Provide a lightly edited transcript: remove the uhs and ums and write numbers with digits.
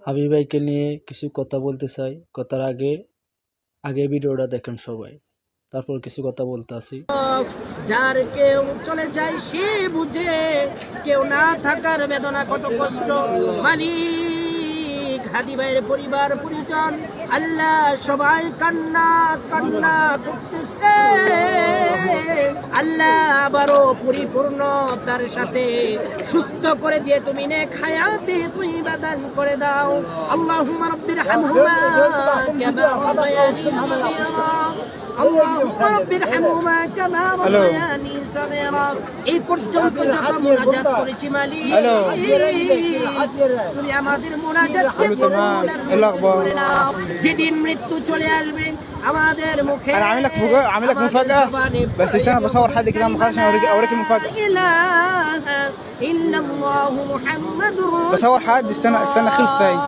হাবিব ভাইকে নিয়ে কিছু কথা বলতে চাই। কথার আগে ভিডিওটা দেখেন সবাই, তারপর কিছু কথা বলতে আসি। যার কেউ চলে যায় সে বুঝে, কেউ না থাকার বেদনা কত কষ্ট। মালিক, হাদি ভাইয়ের পরিবার পরিজন, আল্লাহ সবাই কান্না কান্না করতেছে। আল্লাহ আবারও পরিপূর্ণতার সাথে সুস্থ করে দিয়ে তুমি নেক হায়াতে তুমি বাদান করে দাও। আল্লাহুম্মা রাব্বির হামহুমা কামা রাব্বায়ানি সগীরা। আল্লাহুম্মা রাব্বির হামহুমা কামা রাব্বায়ানি সগীরা। এই পর্যন্ত যত মুনাজাত করেছি মালিক, তুমি আমাদের মুনাজাতকে কবুল করে নাও। যেদিন মৃত্যু চলে আসবে আমাদের মুখে انا عامل لك مفاجاه بس استنى بصور حد كده مخالف عشان اوريك المفاجاه. إله إلا الله محمد بصور حد، استنى خلص تاني.